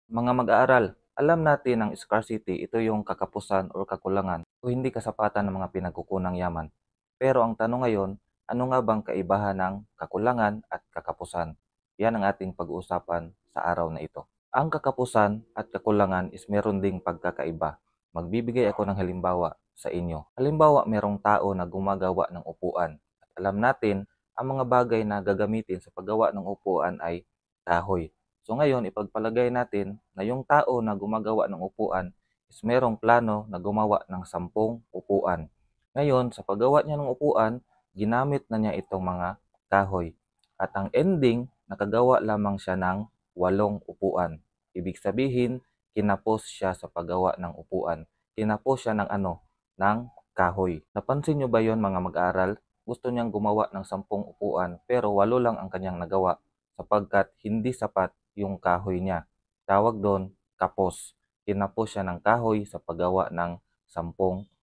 Mga mag-aaral, alam natin ang scarcity, ito yung kakapusan o kakulangan o hindi kasapatan ng mga pinagkukunang yaman. Pero ang tanong ngayon, ano nga bang kaibahan ng kakulangan at kakapusan? Yan ang ating pag-uusapan sa araw na ito. Ang kakapusan at kakulangan is meron ding pagkakaiba. Magbibigay ako ng halimbawa sa inyo. Halimbawa, merong tao na gumagawa ng upuan. At alam natin, ang mga bagay na gagamitin sa paggawa ng upuan ay kahoy. So ngayon, ipagpalagay natin na yung tao na gumagawa ng upuan is merong plano na gumawa ng 10 upuan. Ngayon, sa paggawa niya ng upuan, ginamit na niya itong mga kahoy. At ang ending, nakagawa lamang siya ng 8 upuan. Ibig sabihin, kinapos siya sa paggawa ng upuan. Kinapos siya ng ano? Ng kahoy. Napansin nyo ba yon mga mag-aaral? Gusto niyang gumawa ng 10 upuan pero 8 lang ang kanyang nagawa sapagkat hindi sapat yung kahoy niya. Tawag doon, kapos. Kinapos siya ng kahoy sa paggawa ng 10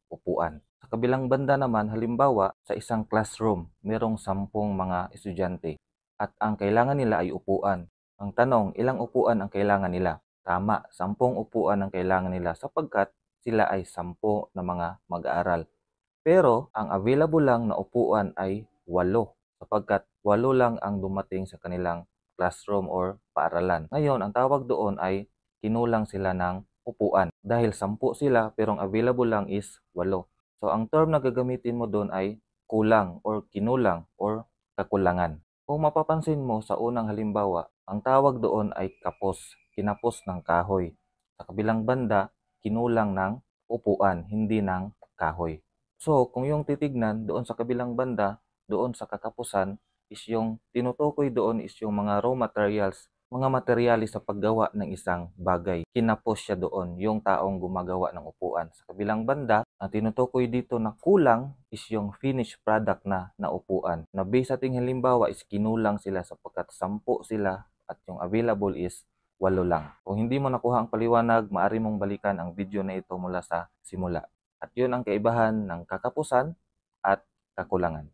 upuan. Sa kabilang banda naman, halimbawa, sa isang classroom, merong 10 mga estudyante at ang kailangan nila ay upuan. Ang tanong, ilang upuan ang kailangan nila? Tama, 10 upuan ang kailangan nila sapagkat sila ay 10 na mga mag-aaral. Pero ang available lang na upuan ay 8 sapagkat 8 lang ang dumating sa kanilang classroom or paaralan. Ngayon, ang tawag doon ay kinulang sila ng upuan dahil 10 sila pero ang available lang is 8. So ang term na gagamitin mo doon ay kulang or kinulang or kakulangan. Kung mapapansin mo sa unang halimbawa, ang tawag doon ay kapos, kinapos ng kahoy. Sa kabilang banda, kinulang ng upuan, hindi ng kahoy. So, kung yung titignan doon sa kabilang banda, doon sa kakapusan, is yung tinutukoy doon is yung mga raw materials, mga materyales sa paggawa ng isang bagay. Kinapos siya doon, yung taong gumagawa ng upuan. Sa kabilang banda, ang tinutukoy dito na kulang is yung finished product na upuan. Na base sa ating halimbawa is kinulang sila sapagkat 10 sila at yung available is 8 lang. Kung hindi mo nakuha ang paliwanag, maaari mong balikan ang video na ito mula sa simula. At yun ang kaibahan ng kakapusan at kakulangan.